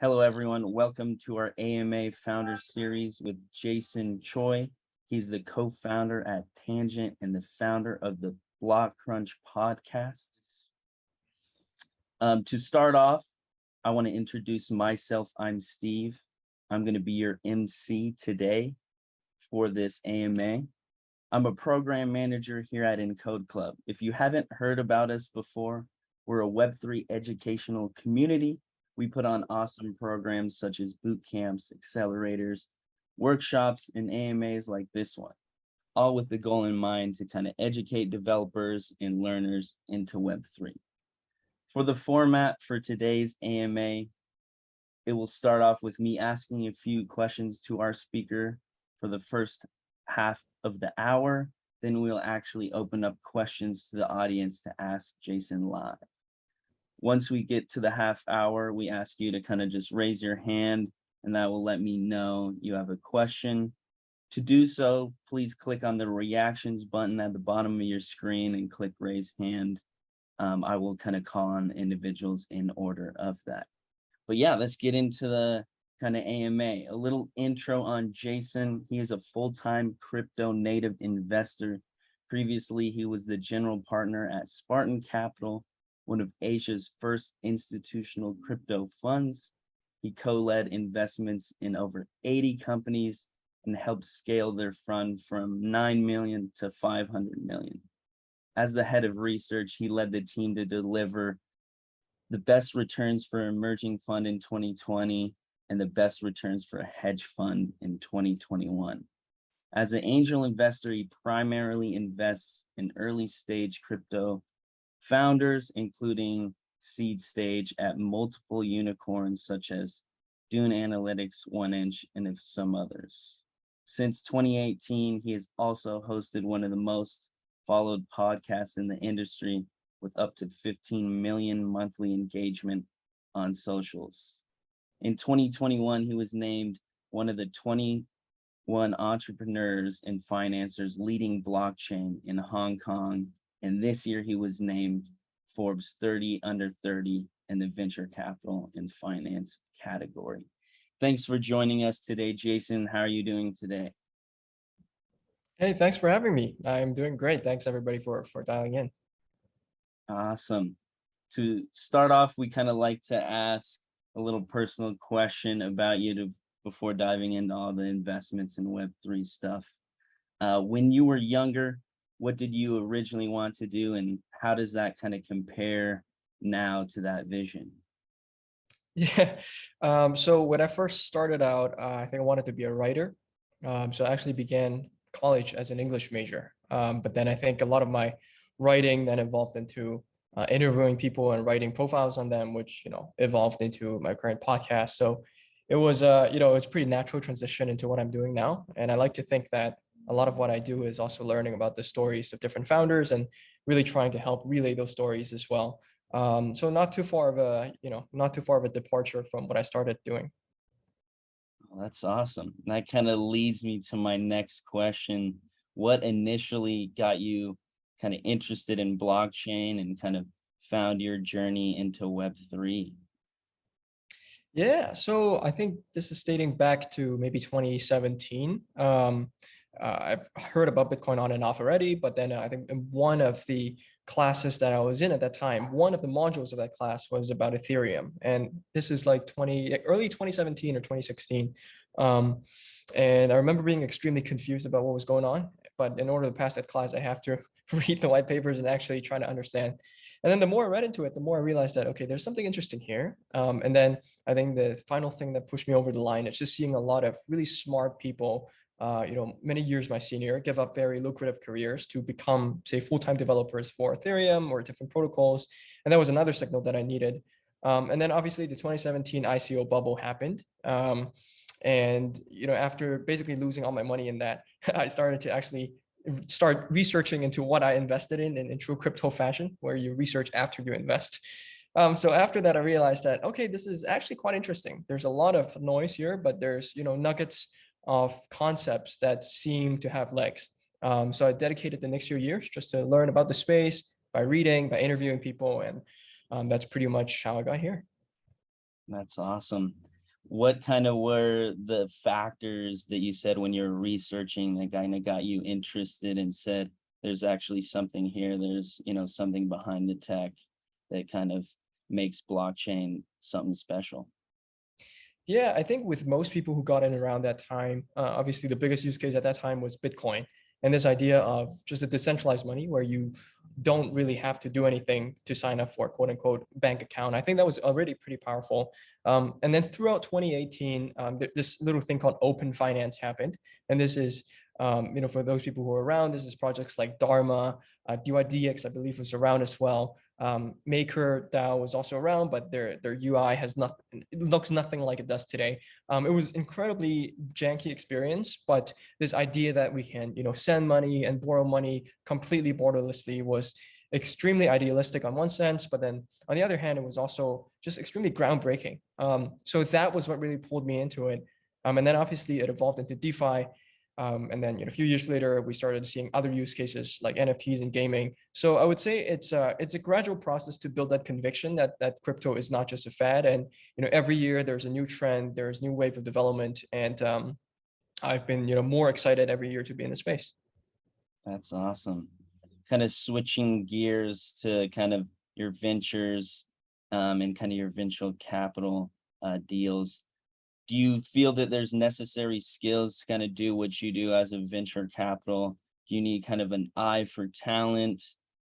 Hello, everyone. Welcome to our AMA Founder Series with Jason Choi. He's the co-founder at Tangent and the founder of the Blockcrunch Podcast. To start off, I want to introduce myself. I'm Steve. I'm going to be your MC today for this AMA. I'm a program manager here at Encode Club. If you haven't heard about us before, we're a Web3 educational community. We put on awesome programs such as boot camps, accelerators, workshops, and AMAs like this one, all with the goal in mind to kind of educate developers and learners into Web3. For the format for today's AMA, it will start off with me asking a few questions to our speaker for the first half of the hour. Then we'll actually open up questions to the audience to ask Jason live. Once we get to the half hour, we ask you to kind of just raise your hand, and that will let me know you have a question. To do so, please click on the reactions button at the bottom of your screen and click raise hand. I will kind of call on individuals in order of that. But yeah, let's get into the kind of AMA. A little intro on Jason. He is a full-time crypto native investor. Previously, he was the general partner at Spartan Capital, one of Asia's first institutional crypto funds. He co-led investments in over 80 companies and helped scale their fund from 9 million to 500 million. As the head of research, he led the team to deliver the best returns for emerging fund in 2020 and the best returns for a hedge fund in 2021. As an angel investor, he primarily invests in early stage crypto founders, including seed stage at multiple unicorns such as Dune Analytics, 1inch, and some others. Since 2018, he has also hosted one of the most followed podcasts in the industry with up to 15 million monthly engagement on socials. In 2021, he was named one of the 21 entrepreneurs and financiers leading blockchain in Hong Kong. And this year he was named Forbes 30 under 30 in the venture capital and finance category. Thanks for joining us today, Jason. How are you doing today? Hey, thanks for having me. I'm doing great. Thanks everybody for dialing in. Awesome. To start off, we kind of like to ask a little personal question about you before diving into all the investments in Web3 stuff. When you were younger, what did you originally want to do, and how does that kind of compare now to that vision? Yeah. So when I first started out, I think I wanted to be a writer. So I actually began college as an English major. But then I think a lot of my writing then evolved into interviewing people and writing profiles on them, which, evolved into my current podcast. So it was, it's a pretty natural transition into what I'm doing now. And I like to think that a lot of what I do is also learning about the stories of different founders and really trying to help relay those stories as well. So not too far of a departure from what I started doing. Well, that's awesome. That kind of leads me to my next question. What initially got you kind of interested in blockchain and kind of found your journey into Web3? Yeah, so I think this is dating back to maybe 2017. I've heard about Bitcoin on and off already, but then I think in one of the classes that I was in at that time, one of the modules of that class was about Ethereum. And this is like early 2017 or 2016. And I remember being extremely confused about what was going on. But in order to pass that class, I have to read the white papers and actually try to understand. And then the more I read into it, the more I realized that, okay, there's something interesting here. And then I think the final thing that pushed me over the line is just seeing a lot of really smart people, many years my senior, give up very lucrative careers to become, say, full-time developers for Ethereum or different protocols. And that was another signal that I needed. And then obviously the 2017 ICO bubble happened. And after basically losing all my money in that, I started to actually start researching into what I invested in true crypto fashion, where you research after you invest. So after that, I realized that, okay, this is actually quite interesting. There's a lot of noise here, but there's, nuggets of concepts that seem to have legs. So I dedicated the next few years just to learn about the space by reading, by interviewing people. And that's pretty much how I got here. That's awesome. what kind of were the factors that you said when you were researching that kind of got you interested and said, there's actually something here, there's, something behind the tech that kind of makes blockchain something special? Yeah, I think with most people who got in around that time, obviously the biggest use case at that time was Bitcoin. And this idea of just a decentralized money where you don't really have to do anything to sign up for a quote unquote bank account. I think that was already pretty powerful. And then throughout 2018, this little thing called open finance happened. And this is, for those people who are around, this is projects like Dharma, DYDX, I believe was around as well. Maker DAO was also around, but their UI has nothing, it looks nothing like it does today. It was incredibly janky experience, but this idea that we can, send money and borrow money completely borderlessly was extremely idealistic on one sense, but then on the other hand, it was also just extremely groundbreaking. So that was what really pulled me into it. And then obviously it evolved into DeFi. And then a few years later, we started seeing other use cases like NFTs and gaming. So I would say it's a gradual process to build that conviction that crypto is not just a fad. And every year there's a new trend, there's new wave of development, and I've been more excited every year to be in the space. That's awesome. Kind of switching gears to kind of your ventures and kind of your venture capital deals. Do you feel that there's necessary skills to kind of do what you do as a venture capital? Do you need kind of an eye for talent,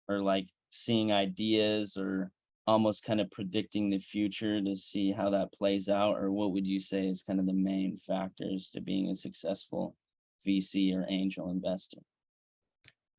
or like seeing ideas, or almost kind of predicting the future to see how that plays out? Or what would you say is kind of the main factors to being a successful VC or angel investor?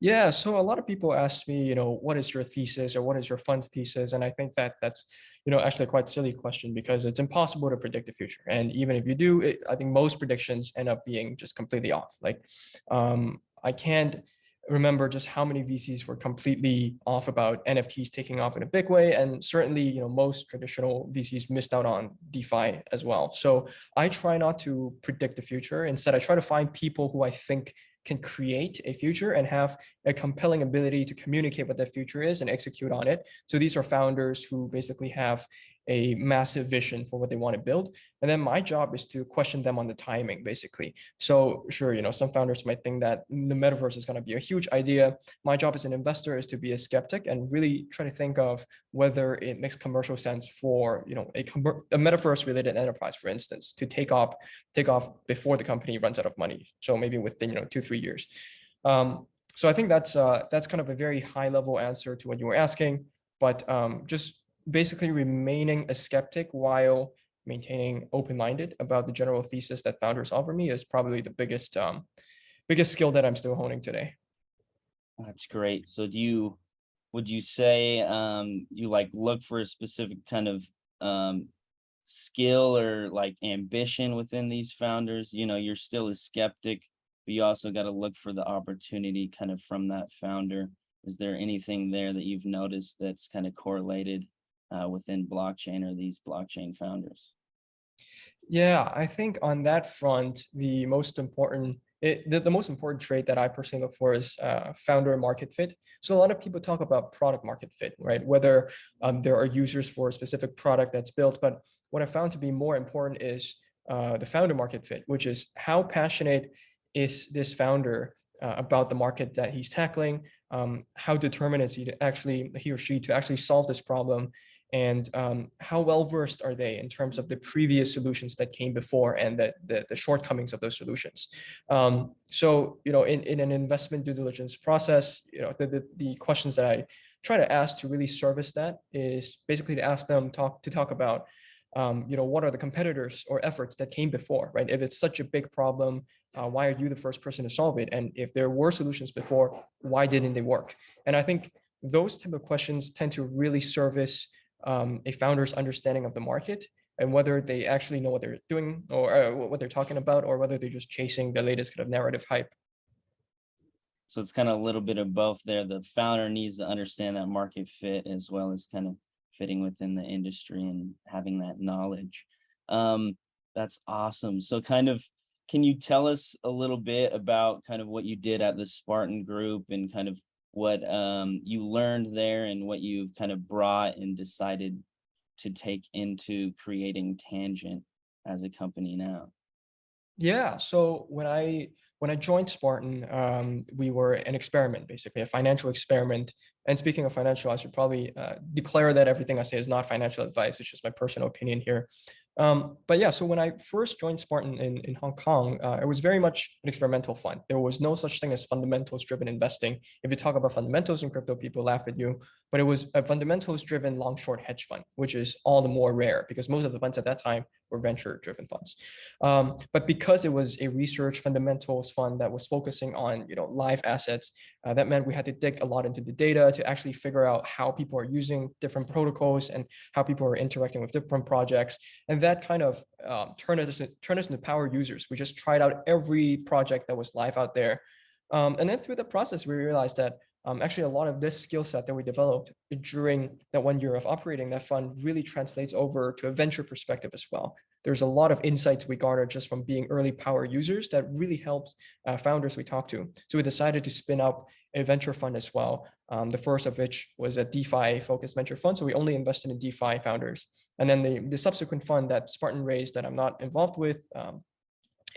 Yeah, so a lot of people ask me, what is your thesis or what is your fund's thesis? And I think that that's, actually a quite silly question because it's impossible to predict the future. And even if you do, I think most predictions end up being just completely off. Like, I can't remember just how many VCs were completely off about NFTs taking off in a big way. And certainly, most traditional VCs missed out on DeFi as well. So I try not to predict the future. Instead, I try to find people who I think can create a future and have a compelling ability to communicate what that future is and execute on it. So these are founders who basically have a massive vision for what they want to build. And then my job is to question them on the timing, basically. So sure, some founders might think that the metaverse is going to be a huge idea. My job as an investor is to be a skeptic and really try to think of whether it makes commercial sense for, a metaverse related enterprise, for instance, to take off before the company runs out of money. So maybe within, 2-3 years. So I think that's kind of a very high level answer to what you were asking, but just basically remaining a skeptic while maintaining open-minded about the general thesis that founders offer me is probably the biggest skill that I'm still honing today. That's great. So would you say you like look for a specific kind of skill or like ambition within these founders? You're still a skeptic, but you also got to look for the opportunity kind of from that founder. Is there anything there that you've noticed that's kind of correlated within blockchain or these blockchain founders? Yeah, I think on that front, the most important trait that I personally look for is founder market fit. So a lot of people talk about product market fit, right? Whether there are users for a specific product that's built, but what I found to be more important is the founder market fit, which is how passionate is this founder about the market that he's tackling? How determined is he or she to actually solve this problem? And how well versed are they in terms of the previous solutions that came before and the shortcomings of those solutions? So in an investment due diligence process, the questions that I try to ask to really service that is basically to ask them to talk about what are the competitors or efforts that came before, right? If it's such a big problem, why are you the first person to solve it? And if there were solutions before, why didn't they work? And I think those type of questions tend to really service a founder's understanding of the market and whether they actually know what they're doing or what they're talking about, or whether they're just chasing the latest kind of narrative hype. So it's kind of a little bit of both there. The founder needs to understand that market fit as well as kind of fitting within the industry and having that knowledge. That's awesome. So kind of, can you tell us a little bit about kind of what you did at the Spartan Group and kind of what you learned there and what you've kind of brought and decided to take into creating Tangent? as a company now? Yeah. So when I joined Spartan, we were an experiment, basically a financial experiment. And speaking of financial, I should probably declare that everything I say is not financial advice. It's just my personal opinion here. But yeah, so when I first joined Spartan in Hong Kong, it was very much an experimental fund. There was no such thing as fundamentals driven investing. If you talk about fundamentals in crypto, people laugh at you, but it was a fundamentals driven long short hedge fund, which is all the more rare because most of the funds at that time were venture driven funds. But because it was a research fundamentals fund that was focusing on live assets, that meant we had to dig a lot into the data to actually figure out how people are using different protocols and how people are interacting with different projects. And that kind of turned us into power users. We just tried out every project that was live out there. And then through the process, we realized that actually a lot of this skill set that we developed during that 1 year of operating that fund really translates over to a venture perspective as well. There's a lot of insights we garnered just from being early power users that really helped founders we talked to. So we decided to spin up a venture fund as well. The first of which was a DeFi focused venture fund. So we only invested in DeFi founders. And then the subsequent fund that Spartan raised that I'm not involved with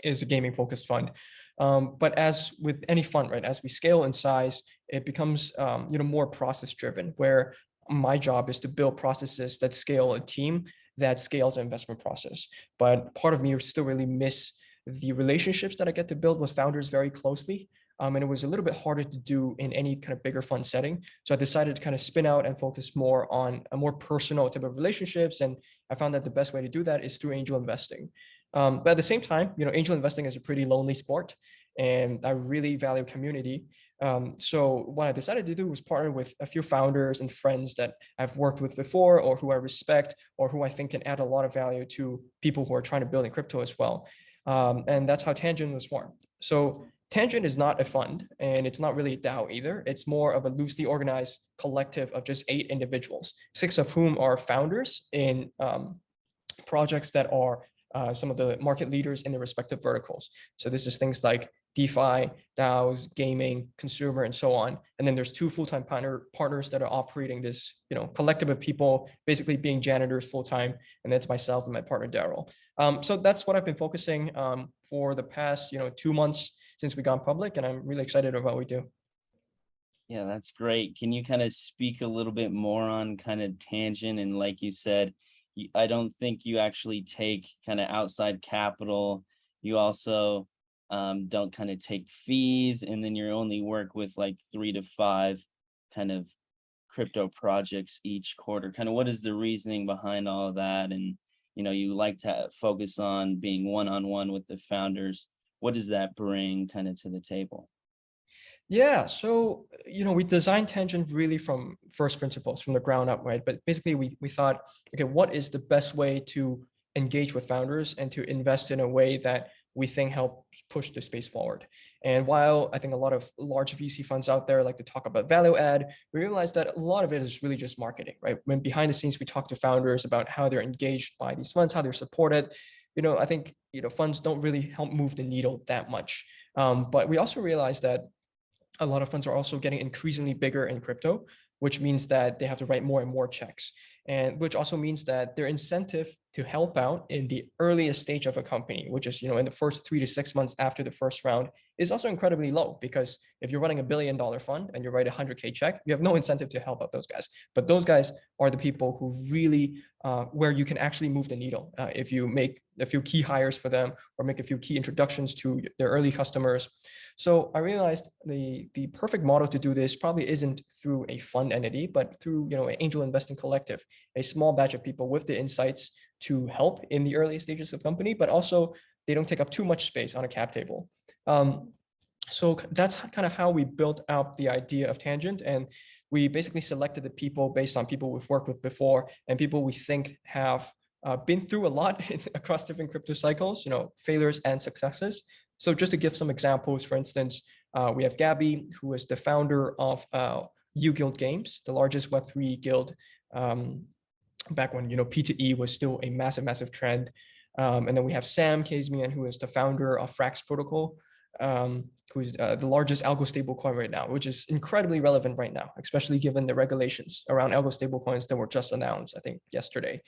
is a gaming focused fund. But as with any fund, right, as we scale in size, it becomes more process driven, where my job is to build processes that scale a team that scales an investment process. But part of me still really miss the relationships that I get to build with founders very closely. And it was a little bit harder to do in any kind of bigger fund setting. So I decided to kind of spin out and focus more on a more personal type of relationships. And I found that the best way to do that is through angel investing. But at the same time, angel investing is a pretty lonely sport, and I really value community. So what I decided to do was partner with a few founders and friends that I've worked with before, or who I respect, or who I think can add a lot of value to people who are trying to build in crypto as well. And that's how Tangent was formed. So Tangent is not a fund, and it's not really a DAO either. It's more of a loosely organized collective of just 8 individuals, 6 of whom are founders in projects that are some of the market leaders in their respective verticals. So this is things like DeFi, DAOs, gaming, consumer, and so on. And then there's 2 full-time partners that are operating this, collective of people, basically being janitors full-time. And that's myself and my partner, Daryl. So that's what I've been focusing for the past, 2 months since we gone public, and I'm really excited about what we do. Yeah, that's great. Can you kind of speak a little bit more on kind of Tangent? And like you said, I don't think you actually take kind of outside capital. You also don't kind of take fees, and then you only work with like 3 to 5 kind of crypto projects each quarter. Kind of what is the reasoning behind all of that? And you like to focus on being one-on-one with the founders. What does that bring kind of to the table? Yeah, so we designed Tangent really from first principles, from the ground up, right? But basically, we thought, okay, what is the best way to engage with founders and to invest in a way that we think helps push the space forward? And while I think a lot of large VC funds out there like to talk about value add, we realized that a lot of it is really just marketing, right? When behind the scenes we talk to founders about how they're engaged by these funds, how they're supported, I think funds don't really help move the needle that much. But we also realized that a lot of funds are also getting increasingly bigger in crypto, which means that they have to write more and more checks. And which also means that their incentive to help out in the earliest stage of a company, which is, in the first 3 to 6 months after the first round, is also incredibly low. Because if you're running $1 billion fund and you write a 100K check, you have no incentive to help out those guys. But those guys are the people who really, where you can actually move the needle. If you make a few key hires for them or make a few key introductions to their early customers. So I realized the perfect model to do this probably isn't through a fund entity, but through an angel investing collective, a small batch of people with the insights to help in the early stages of company, but also they don't take up too much space on a cap table. So that's kind of how we built out the idea of Tangent, and we basically selected the people based on people we've worked with before and people we think have been through a lot across different crypto cycles, failures and successes. So just to give some examples, for instance, we have Gabby, who is the founder of U-Guild Games, the largest Web3 guild back when P2E was still a massive trend. And then we have Sam Kazemian, who is the founder of Frax Protocol, who's the largest algo stablecoin right now, which is incredibly relevant right now, especially given the regulations around algo stablecoins that were just announced, I think, yesterday.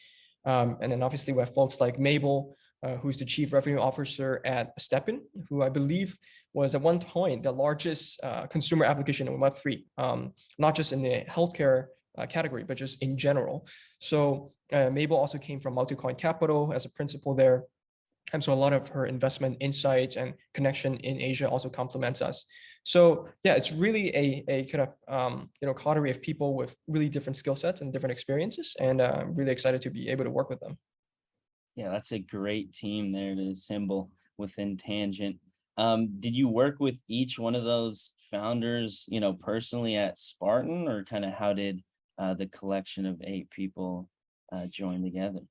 And then obviously we have folks like Mabel, who's the chief revenue officer at Steppen, who I believe was at one point the largest consumer application in Web3, not just in the healthcare category, but just in general. So Mabel also came from Multicoin Capital as a principal there. And so a lot of her investment insights and connection in Asia also complements us. So yeah, it's really a kind of coterie of people with really different skill sets and different experiences, and I'm really excited to be able to work with them. Yeah, that's a great team there to assemble within Tangent. Did you work with each one of those founders, personally at Spartan, or kind of how did the collection of 8 people join together?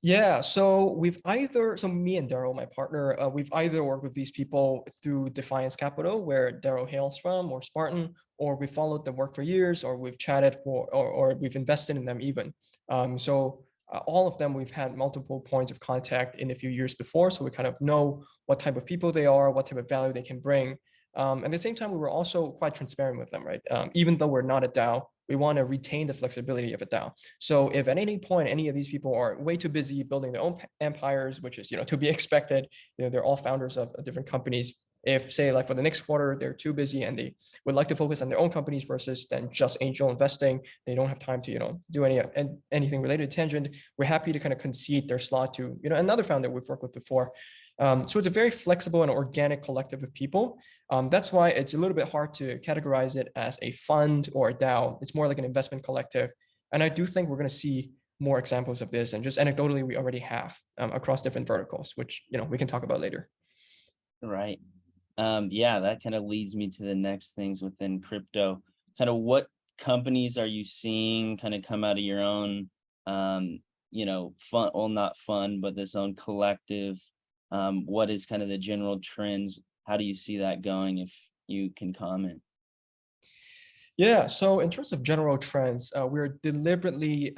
Yeah, so me and Daryl, my partner, we've either worked with these people through Defiance Capital, where Daryl hails from, or Spartan, or we followed their work for years, or we've chatted or we've invested in them even. All of them, we've had multiple points of contact in a few years before, so we kind of know what type of people they are, what type of value they can bring. At the same time, we were also quite transparent with them, right? Even though we're not a DAO, we want to retain the flexibility of a DAO. So if at any point any of these people are way too busy building their own empires, which is to be expected, they're all founders of different companies. If say like for the next quarter they're too busy and they would like to focus on their own companies versus then just angel investing, they don't have time to do anything related to Tangent. We're happy to kind of concede their slot to another founder we've worked with before. So it's a very flexible and organic collective of people. That's why it's a little bit hard to categorize it as a fund or a DAO. It's more like an investment collective. And I do think we're going to see more examples of this. And just anecdotally, we already have across different verticals, which we can talk about later. Right. Yeah, that kind of leads me to the next things within crypto. Kind of what companies are you seeing kind of come out of your own, fun, well, not fun, but this own collective? What is kind of the general trends? How do you see that going, if you can comment? Yeah, so in terms of general trends, we're deliberately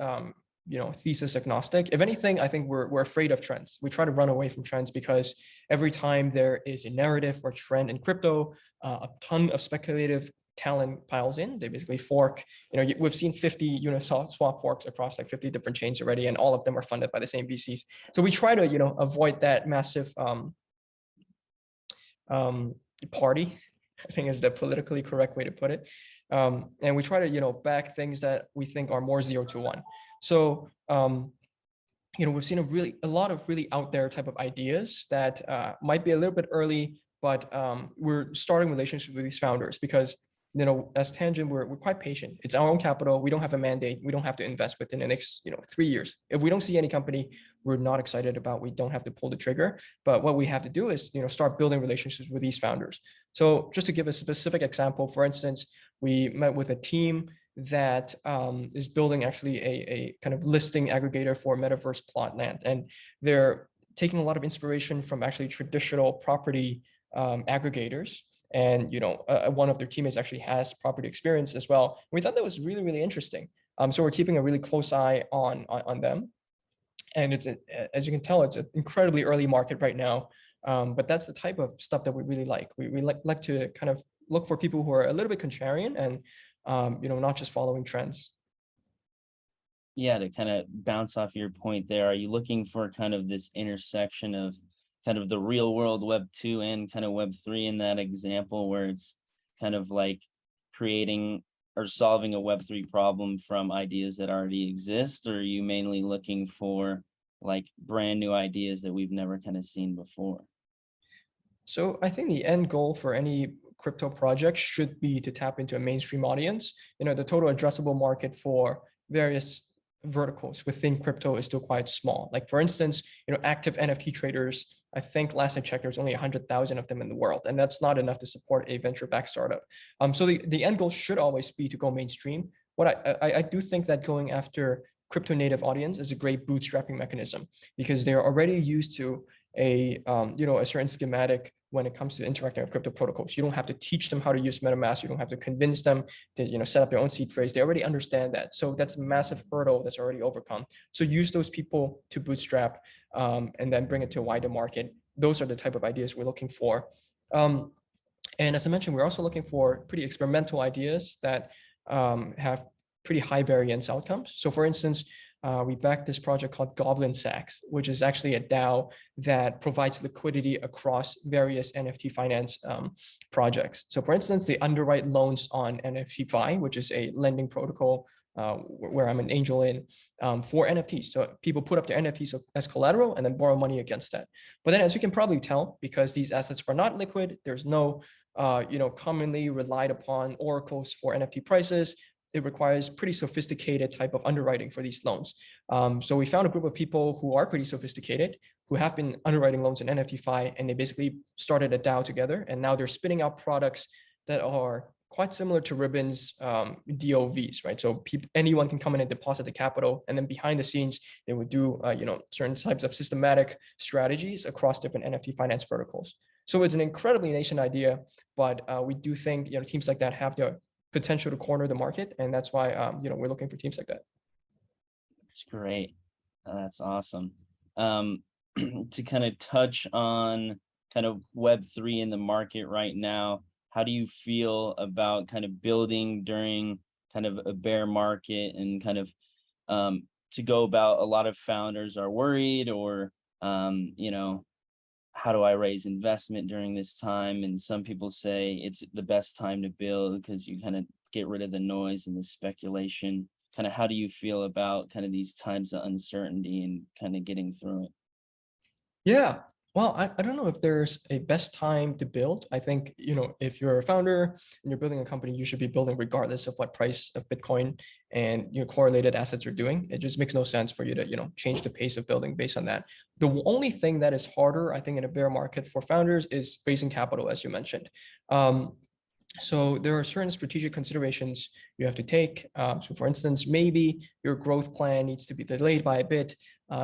thesis agnostic. If anything, I think we're afraid of trends. We try to run away from trends because every time there is a narrative or trend in crypto, a ton of speculative talent piles in. They basically fork. We've seen 50 Uniswap forks across like 50 different chains already, and all of them are funded by the same VCs. So we try to avoid that massive party, I think is the politically correct way to put it. And we try to back things that we think are more 0 to 1. So we've seen a lot of really out there type of ideas that might be a little bit early, but we're starting relationships with these founders because as Tangent, we're quite patient. It's our own capital. We don't have a mandate. We don't have to invest within the next 3 years. If we don't see any company we're not excited about, we don't have to pull the trigger. But what we have to do is start building relationships with these founders. So just to give a specific example, for instance, we met with a team that is building actually a kind of listing aggregator for metaverse plot land, and they're taking a lot of inspiration from actually traditional property aggregators. And one of their teammates actually has property experience as well. We thought that was really, really interesting. So we're keeping a really close eye on them. And it's as you can tell, it's an incredibly early market right now. But that's the type of stuff that we really like. We like to kind of look for people who are a little bit contrarian and not just following trends. Yeah, to kind of bounce off your point there, are you looking for kind of this intersection of kind of the real world Web 2 and kind of Web 3 in that example, where it's kind of like creating or solving a Web 3 problem from ideas that already exist? Or are you mainly looking for like brand new ideas that we've never kind of seen before? So I think the end goal for any crypto project should be to tap into a mainstream audience. The total addressable market for various verticals within crypto is still quite small. Like for instance, active NFT traders, I think last I checked, there's only 100,000 of them in the world, and that's not enough to support a venture-backed startup. So the end goal should always be to go mainstream. What I do think that going after crypto native audience is a great bootstrapping mechanism because they're already used to a certain schematic when it comes to interacting with crypto protocols. You don't have to teach them how to use MetaMask. You don't have to convince them to set up their own seed phrase. They already understand that. So that's a massive hurdle that's already overcome. So use those people to bootstrap and then bring it to a wider market. Those are the type of ideas we're looking for. And as I mentioned, we're also looking for pretty experimental ideas that have pretty high variance outcomes. So for instance, we backed this project called Goblin Sacks, which is actually a DAO that provides liquidity across various NFT finance projects. So for instance, they underwrite loans on NFTFi, which is a lending protocol where I'm an angel in, for NFTs. So people put up their NFTs as collateral and then borrow money against that. But then, as you can probably tell, because these assets are not liquid, there's no commonly relied upon oracles for NFT prices. It requires pretty sophisticated type of underwriting for these loans. So we found a group of people who are pretty sophisticated, who have been underwriting loans in NFTFi, and they basically started a DAO together. And now they're spinning out products that are quite similar to Ribbon's DOVs, right? So anyone can come in and deposit the capital, and then behind the scenes, they would do certain types of systematic strategies across different NFT finance verticals. So it's an incredibly nascent idea, but we do think teams like that have the potential to corner the market, and that's why we're looking for teams like that. That's great. That's awesome. To kind of touch on kind of Web3 in the market right now, how do you feel about kind of building during kind of a bear market, and kind of to go about, a lot of founders are worried, or how do I raise investment during this time? And some people say it's the best time to build because you kind of get rid of the noise and the speculation. Kind of how do you feel about kind of these times of uncertainty and kind of getting through it? Yeah, well, I don't know if there's a best time to build. I think, if you're a founder and you're building a company, you should be building regardless of what price of Bitcoin and correlated assets are doing. It just makes no sense for you to, change the pace of building based on that. The only thing that is harder, I think, in a bear market for founders is raising capital, as you mentioned. So there are certain strategic considerations you have to take. So for instance, maybe your growth plan needs to be delayed by a bit.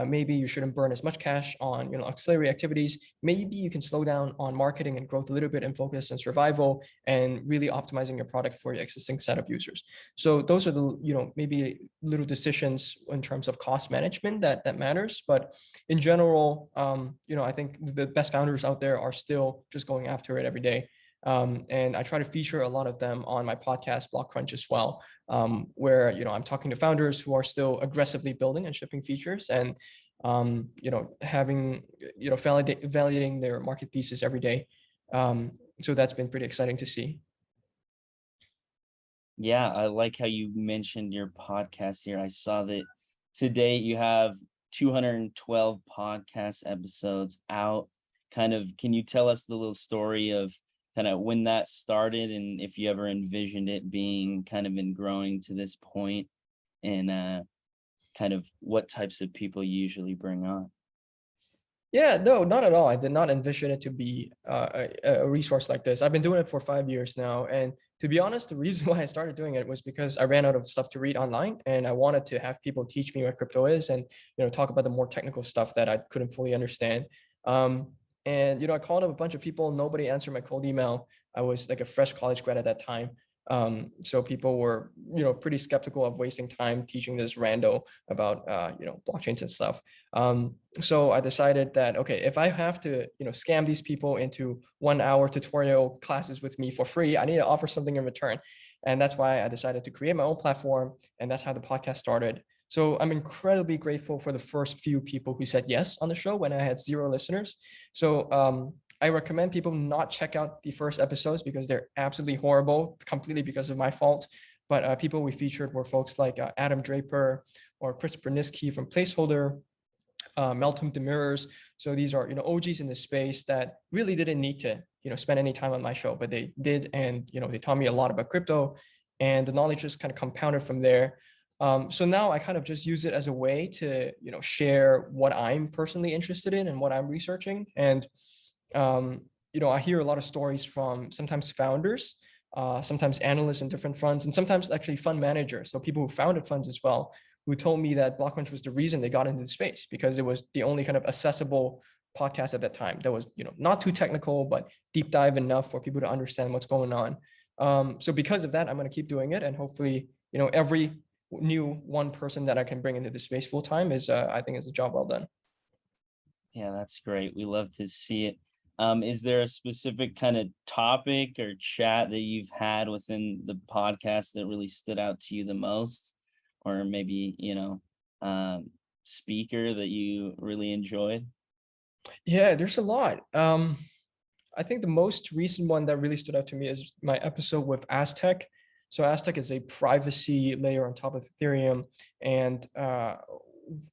Maybe you shouldn't burn as much cash on auxiliary activities. Maybe you can slow down on marketing and growth a little bit and focus on survival and really optimizing your product for your existing set of users. So those are the maybe little decisions in terms of cost management that matters. But in general, I think the best founders out there are still just going after it every day. And I try to feature a lot of them on my podcast, Blockcrunch, as well, where I'm talking to founders who are still aggressively building and shipping features, and having validating their market thesis every day. So that's been pretty exciting to see. Yeah, I like how you mentioned your podcast here. I saw that today you have 212 podcast episodes out. Kind of, can you tell us the little story of kind of when that started, and if you ever envisioned it being kind of in growing to this point, and kind of what types of people you usually bring on? Yeah, no, not at all. I did not envision it to be a resource like this. I've been doing it for 5 years now. And to be honest, the reason why I started doing it was because I ran out of stuff to read online, and I wanted to have people teach me what crypto is, and talk about the more technical stuff that I couldn't fully understand. And I called up a bunch of people. Nobody answered my cold email. I was like a fresh college grad at that time. So people were, pretty skeptical of wasting time teaching this rando about, blockchains and stuff. So I decided that, okay, if I have to, scam these people into 1 hour tutorial classes with me for free, I need to offer something in return. And that's why I decided to create my own platform. And that's how the podcast started. So I'm incredibly grateful for the first few people who said yes on the show when I had 0 listeners. So I recommend people not check out the first episodes because they're absolutely horrible, completely because of my fault. But people we featured were folks like Adam Draper or Chris Berniski from Placeholder, Meltem Demirors. So these are OGs in the space that really didn't need to spend any time on my show, but they did, and they taught me a lot about crypto, and the knowledge just kind of compounded from there. So now I kind of just use it as a way to, share what I'm personally interested in and what I'm researching. And, I hear a lot of stories from sometimes founders, sometimes analysts in different funds, and sometimes actually fund managers. So people who founded funds as well, who told me that Blockcrunch was the reason they got into the space, because it was the only kind of accessible podcast at that time that was, not too technical, but deep dive enough for people to understand what's going on. So because of that, I'm going to keep doing it. And hopefully, every new one person that I can bring into the space full time is, I think, is a job well done. Yeah, that's great. We love to see it. Is there a specific kind of topic or chat that you've had within the podcast that really stood out to you the most? Or maybe, speaker that you really enjoyed? Yeah, there's a lot. I think the most recent one that really stood out to me is my episode with Aztec. So Aztec is a privacy layer on top of Ethereum, and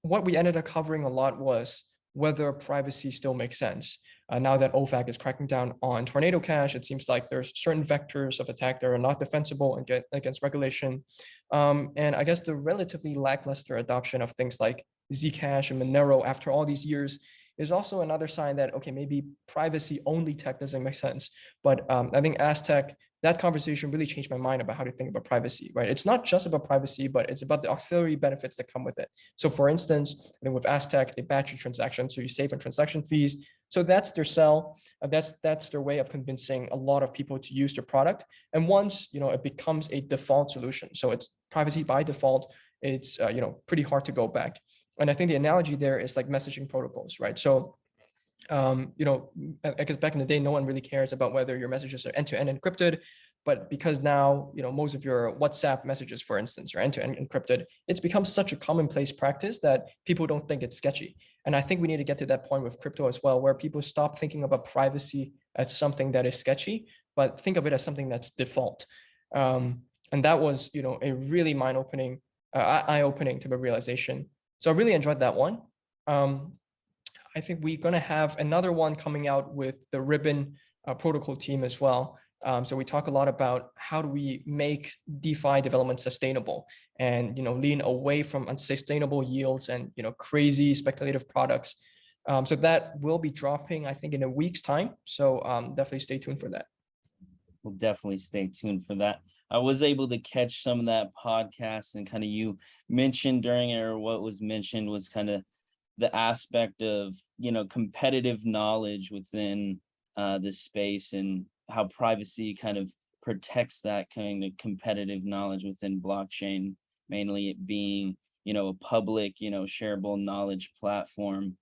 what we ended up covering a lot was whether privacy still makes sense. Now that OFAC is cracking down on Tornado Cash, it seems like there's certain vectors of attack that are not defensible and get against regulation. And I guess the relatively lackluster adoption of things like Zcash and Monero after all these years is also another sign that, okay, maybe privacy only tech doesn't make sense. But I think Aztec, that conversation really changed my mind about how to think about privacy, right? It's not just about privacy, but it's about the auxiliary benefits that come with it. So for instance, I think with Aztec, they batch your transactions, so you save on transaction fees. So that's their sell. That's their way of convincing a lot of people to use their product. And once, it becomes a default solution. So it's privacy by default. It's, pretty hard to go back. And I think the analogy there is like messaging protocols, right? So, I guess back in the day, no one really cares about whether your messages are end-to-end encrypted, but because now, most of your WhatsApp messages, for instance, are end-to-end encrypted, it's become such a commonplace practice that people don't think it's sketchy. And I think we need to get to that point with crypto as well, where people stop thinking about privacy as something that is sketchy, but think of it as something that's default. And that was, a really eye-opening type of realization. So I really enjoyed that one. I think we're going to have another one coming out with the Ribbon protocol team as well. So we talk a lot about how do we make DeFi development sustainable and lean away from unsustainable yields and crazy speculative products. So that will be dropping, I think, in a week's time. So definitely stay tuned for that. We'll definitely stay tuned for that. I was able to catch some of that podcast, and kind of you mentioned during it, or what was mentioned was kind of the aspect of, competitive knowledge within this space, and how privacy kind of protects that kind of competitive knowledge within blockchain, mainly it being, a public, shareable knowledge platform.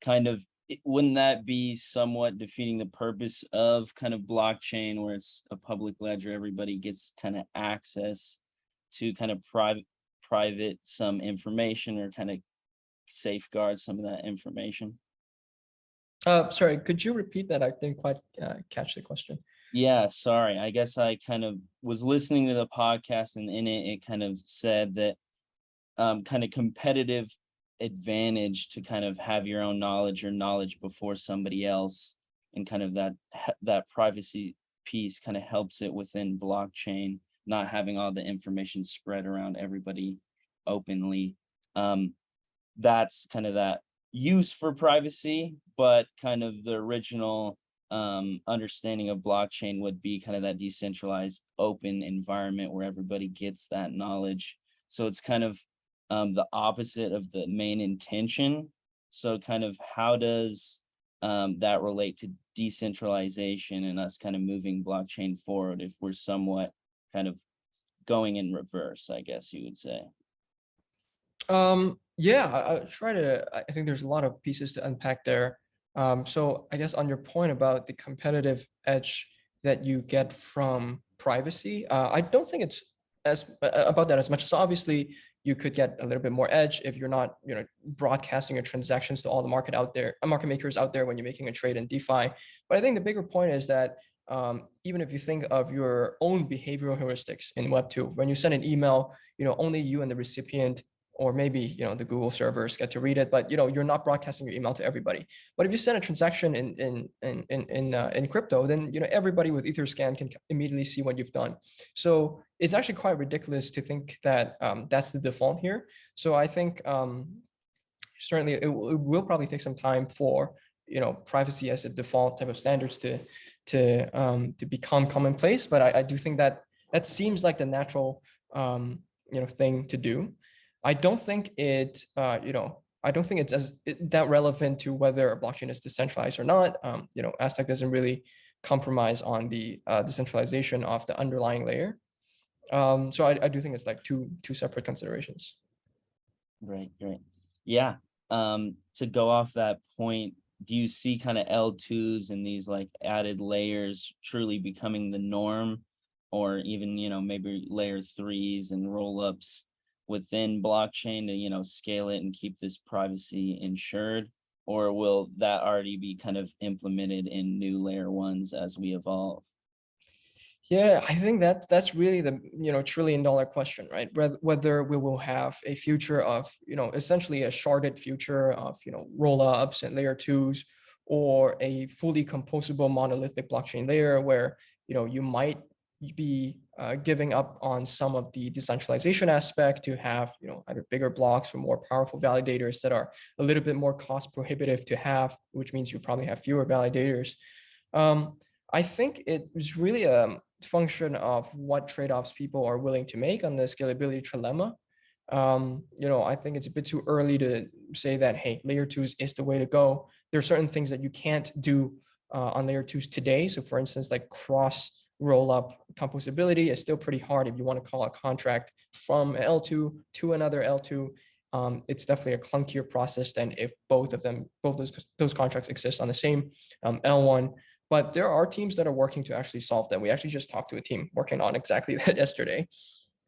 Kind of, wouldn't that be somewhat defeating the purpose of kind of blockchain, where it's a public ledger, everybody gets kind of access to kind of private some information, or kind of safeguard some of that information? Sorry, could you repeat that? I didn't quite catch the question. Yeah, sorry. I guess I kind of was listening to the podcast, and in it kind of said that kind of competitive advantage to kind of have your own knowledge or knowledge before somebody else, and kind of that privacy piece kind of helps it within blockchain, not having all the information spread around everybody openly. That's kind of that use for privacy, but kind of the original understanding of blockchain would be kind of that decentralized open environment where everybody gets that knowledge. So it's kind of the opposite of the main intention. So kind of how does that relate to decentralization and us kind of moving blockchain forward, if we're somewhat kind of going in reverse, I guess you would say? Yeah, I'll try to. I think there's a lot of pieces to unpack there. So I guess on your point about the competitive edge that you get from privacy, I don't think it's as about that as much. So obviously, you could get a little bit more edge if you're not, broadcasting your transactions to all the market makers out there when you're making a trade in DeFi. But I think the bigger point is that even if you think of your own behavioral heuristics in Web2, when you send an email, only you and the recipient, or maybe the Google servers get to read it, but you're not broadcasting your email to everybody. But if you send a transaction in crypto, then everybody with Etherscan can immediately see what you've done. So it's actually quite ridiculous to think that that's the default here. So I think certainly it will probably take some time for privacy as a default type of standards to become commonplace. But I do think that seems like the natural thing to do. I don't think it's that relevant to whether a blockchain is decentralized or not. Aztec doesn't really compromise on the decentralization of the underlying layer. So I do think it's like two separate considerations. Right. Yeah. To go off that point, do you see kind of L2s and these like added layers truly becoming the norm, or even, maybe layer 3s and roll-ups within blockchain to, scale it and keep this privacy ensured? Or will that already be kind of implemented in new layer ones as we evolve? Yeah, I think that's really the $1 trillion question, right? Whether we will have a future of essentially a sharded future of roll-ups and layer twos, or a fully composable monolithic blockchain layer where you might be giving up on some of the decentralization aspect to have either bigger blocks or more powerful validators that are a little bit more cost prohibitive to have, which means you probably have fewer validators. I think it was really a function of what trade-offs people are willing to make on the scalability trilemma. I think it's a bit too early to say that, hey, layer twos is the way to go. There are certain things that you can't do on layer twos today. So for instance, like cross roll-up composability is still pretty hard if you want to call a contract from L2 to another L2. It's definitely a clunkier process than if both those contracts exist on the same L1. But there are teams that are working to actually solve that. We actually just talked to a team working on exactly that yesterday.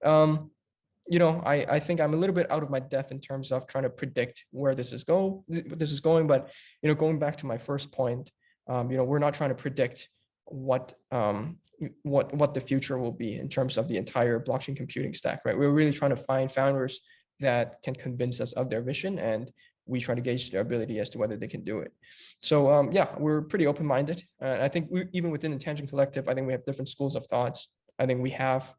I think I'm a little bit out of my depth in terms of trying to predict where this is going. But going back to my first point, we're not trying to predict what the future will be in terms of the entire blockchain computing stack, right? We're really trying to find founders that can convince us of their vision, and we try to gauge their ability as to whether they can do it. So yeah, we're pretty open-minded. I think even within the Tangent Collective, I think we have different schools of thoughts. I think we have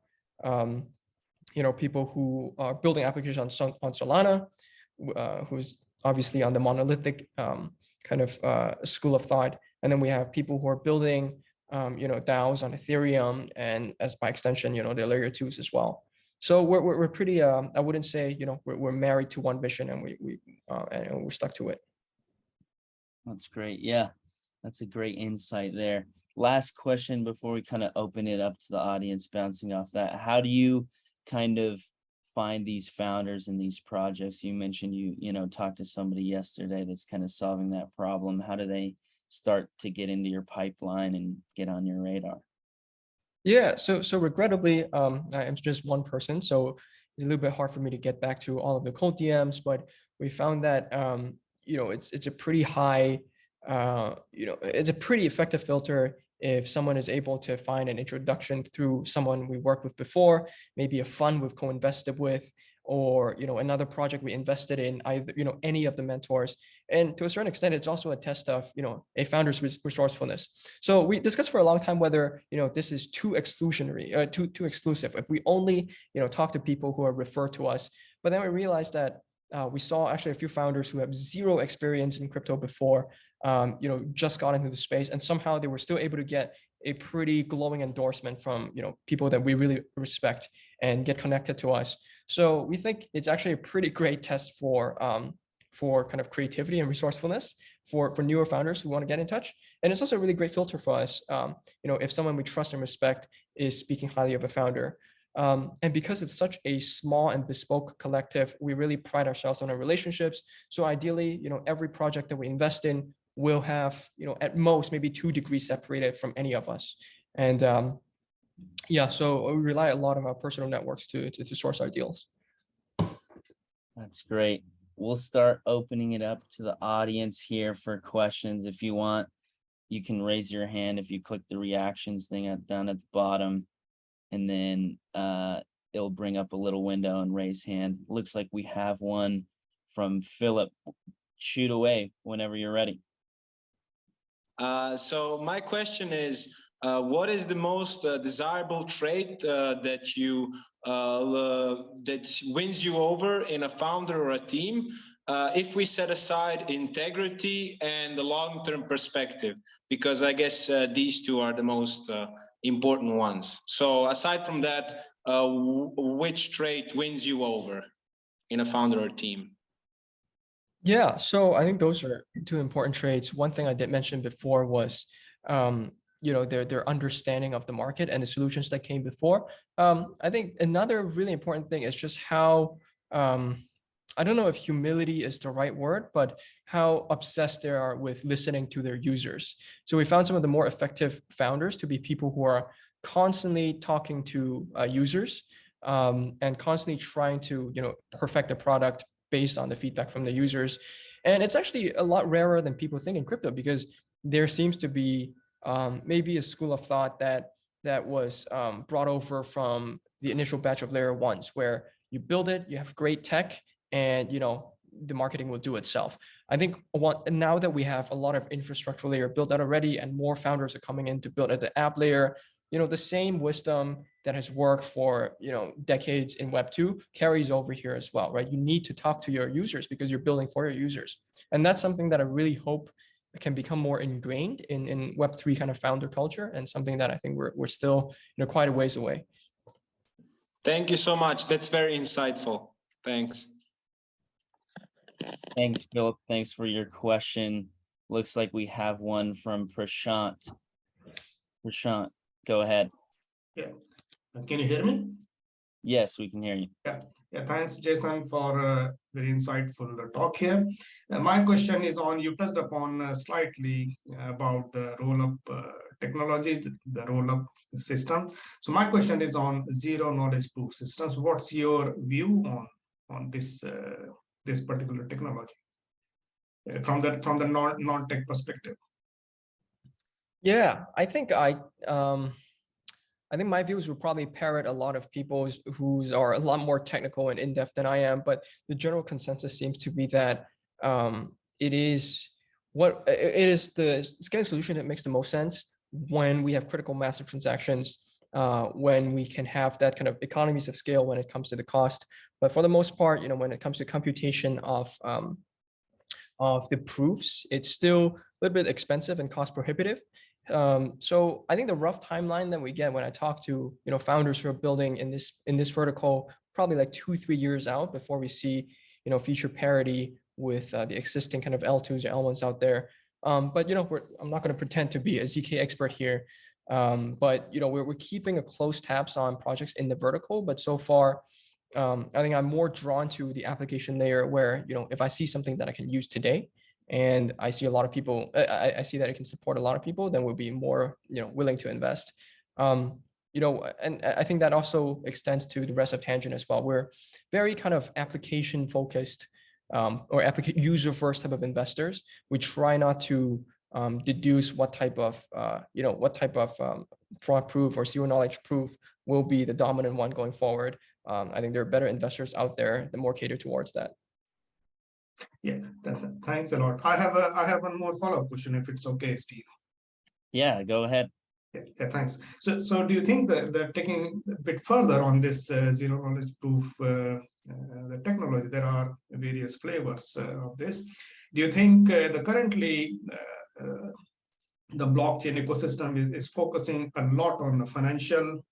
people who are building applications on Solana, who's obviously on the monolithic kind of school of thought. And then we have people who are building DAOs on Ethereum, and as by extension, the layer twos as well. So we're pretty. I wouldn't say we're married to one vision and we're stuck to it. That's great. Yeah, that's a great insight there. Last question before we kind of open it up to the audience, bouncing off that. How do you kind of find these founders in these projects? You mentioned you talked to somebody yesterday that's kind of solving that problem. How do they start to get into your pipeline and get on your radar? Yeah, so regrettably, I'm just one person, so it's a little bit hard for me to get back to all of the cold DMs. But we found that it's a pretty high, it's a pretty effective filter if someone is able to find an introduction through someone we worked with before, maybe a fund we've co-invested with, or another project we invested in, either any of the mentors. And to a certain extent, it's also a test of a founder's resourcefulness. So we discussed for a long time whether this is too exclusionary, too exclusive. If we only talk to people who are referred to us, but then we realized that we saw actually a few founders who have zero experience in crypto before, just got into the space, and somehow they were still able to get a pretty glowing endorsement from people that we really respect and get connected to us. So we think it's actually a pretty great test for kind of creativity and resourcefulness for newer founders who want to get in touch. And it's also a really great filter for us. If someone we trust and respect is speaking highly of a founder. And because it's such a small and bespoke collective, we really pride ourselves on our relationships. So ideally, every project that we invest in will have, at most maybe 2 degrees separated from any of us. And yeah, so we rely a lot on our personal networks to source our deals. That's great. We'll start opening it up to the audience here for questions. If you want, you can raise your hand if you click the reactions thing down at the bottom, and then it'll bring up a little window and raise hand. Looks like we have one from Philip. Shoot away whenever you're ready. So my question is, what is the most desirable trait that wins you over in a founder or a team, if we set aside integrity and the long-term perspective? Because I guess these two are the most important ones. So aside from that, which trait wins you over in a founder or team? Yeah, so I think those are 2 important traits. One thing I did mention before was their understanding of the market and the solutions that came before. I think another really important thing is just how I don't know if humility is the right word, but how obsessed they are with listening to their users. So we found some of the more effective founders to be people who are constantly talking to users, and constantly trying to, perfect the product based on the feedback from the users. And it's actually a lot rarer than people think in crypto, because there seems to be maybe a school of thought that was brought over from the initial batch of layer ones, where you build it, you have great tech, and the marketing will do itself. I think now that we have a lot of infrastructure layer built out already, and more founders are coming in to build at the app layer, the same wisdom that has worked for decades in Web 2 carries over here as well, right? You need to talk to your users because you're building for your users, and that's something that I really hope can become more ingrained in Web 3 kind of founder culture, and something that I think we're still quite a ways away. Thank you so much. That's very insightful. Thanks. Thanks, Philip. Thanks for your question. Looks like we have one from Prashant. Prashant, go ahead. Yeah. Can you hear me? Yes, we can hear you. Yeah. Thanks, Jason, for a very insightful talk here. My question is on, you touched upon slightly about the roll-up technology, the roll-up system. So my question is on zero knowledge proof systems. What's your view on this this particular technology from the non-tech perspective? Yeah, I think I think my views will probably parrot a lot of people who are a lot more technical and in-depth than I am, but the general consensus seems to be that it is the scaling solution that makes the most sense when we have critical mass of transactions, when we can have that kind of economies of scale when it comes to the cost. But for the most part, when it comes to computation of the proofs, it's still a little bit expensive and cost prohibitive. So I think the rough timeline that we get when I talk to founders who are building in this vertical, probably like 2-3 years out before we see feature parity with the existing kind of L2s or L1s out there. But I'm not going to pretend to be a ZK expert here. But we're keeping a close tabs on projects in the vertical. But so far, I think I'm more drawn to the application layer, where if I see something that I can use today, and I see a lot of people, I see that it can support a lot of people, then we'll be more willing to invest. And I think that also extends to the rest of Tangent as well. We're very kind of application focused, or user first type of investors. We try not to deduce what type of fraud proof or zero knowledge proof will be the dominant one going forward. I think there are better investors out there that more cater towards that. Yeah, thanks a lot. I have one more follow-up question, if it's okay, Steve. Yeah, go ahead. Yeah, thanks. So do you think that taking a bit further on this zero knowledge proof the technology, there are various flavors of this. Do you think currently the blockchain ecosystem is focusing a lot on the financial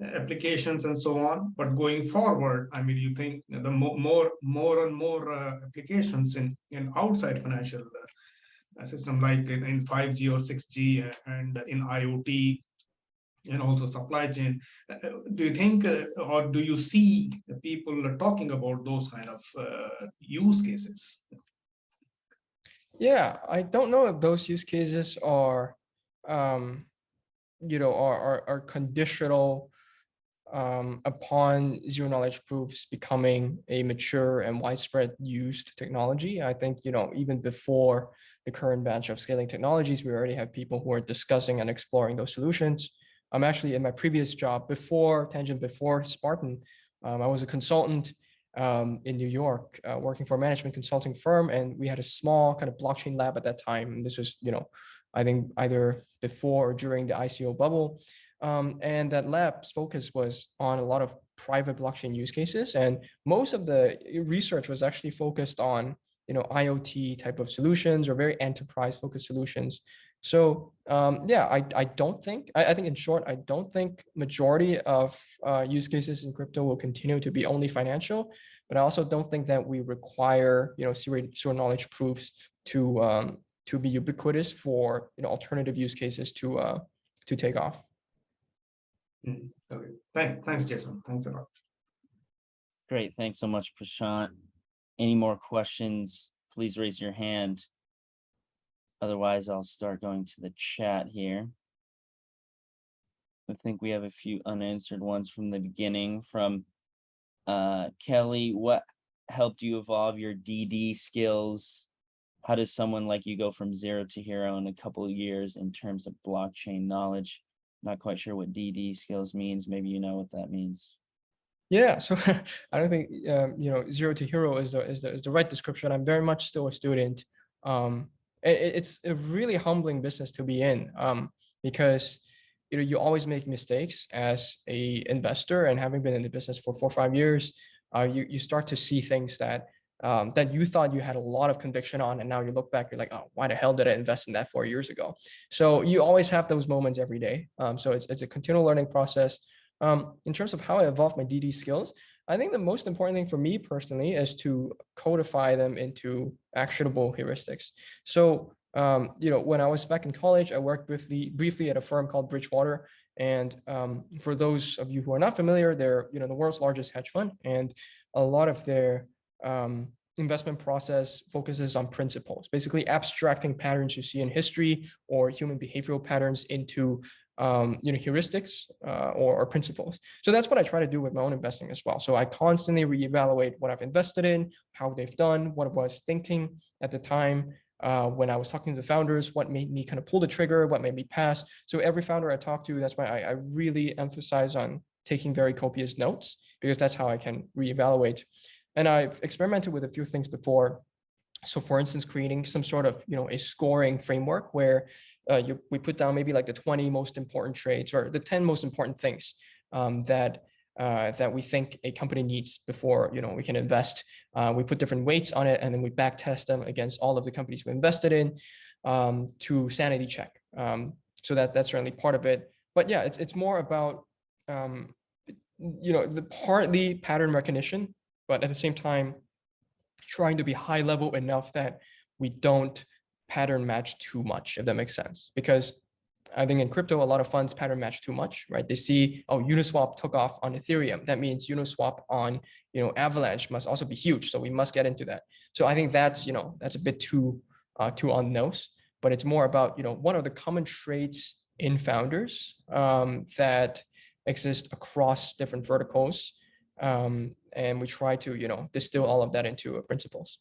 applications and so on, but going forward, I mean, you think the more and more applications in outside financial system, like in 5G or 6G and in IoT and also supply chain, do you think or do you see people talking about those kind of use cases? Yeah, I don't know if those use cases are are conditional upon zero knowledge proofs becoming a mature and widespread used technology. I think, even before the current batch of scaling technologies, we already have people who are discussing and exploring those solutions. I'm actually, in my previous job before Tangent, before Spartan, I was a consultant in New York, working for a management consulting firm, and we had a small kind of blockchain lab at that time. And this was, I think either before or during the ICO bubble. And that lab's focus was on a lot of private blockchain use cases, and most of the research was actually focused on IoT type of solutions or very enterprise focused solutions. So yeah, I don't think, I think in short, I don't think majority of use cases in crypto will continue to be only financial, but I also don't think that we require zero knowledge proofs to be ubiquitous for alternative use cases to take off. Okay. Thanks, Jason. Thanks a lot. Great. Thanks so much, Prashant. Any more questions? Please raise your hand. Otherwise, I'll start going to the chat here. I think we have a few unanswered ones from the beginning from Kelly. What helped you evolve your DD skills? How does someone like you go from zero to hero in a couple of years in terms of blockchain knowledge? Not quite sure what DD skills means. Maybe you know what that means. Yeah, so I don't think zero to hero is the right description. I'm very much still a student. It's a really humbling business to be in, because you always make mistakes as a investor, and having been in the business for 4 or 5 years, you start to see things that that you thought you had a lot of conviction on, and now you look back, you're like, oh, why the hell did I invest in that 4 years ago? So you always have those moments every day. So it's a continual learning process. In terms of how I evolved my DD skills, I think the most important thing for me personally is to codify them into actionable heuristics. So, when I was back in college, I worked briefly at a firm called Bridgewater. And for those of you who are not familiar, they're the world's largest hedge fund, and a lot of their investment process focuses on principles, basically abstracting patterns you see in history or human behavioral patterns into heuristics or principles. So that's what I try to do with my own investing as well. So I constantly reevaluate what I've invested in, how they've done, what I was thinking at the time when I was talking to the founders, what made me kind of pull the trigger, what made me pass. So every founder I talk to, that's why I really emphasize on taking very copious notes, because that's how I can reevaluate. And I've experimented with a few things before. So for instance, creating some sort of, a scoring framework where we put down maybe like the 20 most important trades or the 10 most important things that we think a company needs before, we can invest. We put different weights on it, and then we back test them against all of the companies we invested in to sanity check. So that's certainly part of it. But yeah, it's more about, the partly pattern recognition, but at the same time, trying to be high level enough that we don't pattern match too much, if that makes sense. Because I think in crypto, a lot of funds pattern match too much, right? They see, oh, Uniswap took off on Ethereum. That means Uniswap on, Avalanche must also be huge. So we must get into that. So I think that's a bit too on the nose, but it's more about, what are the common traits in founders that exist across different verticals. And we try to, distill all of that into principles.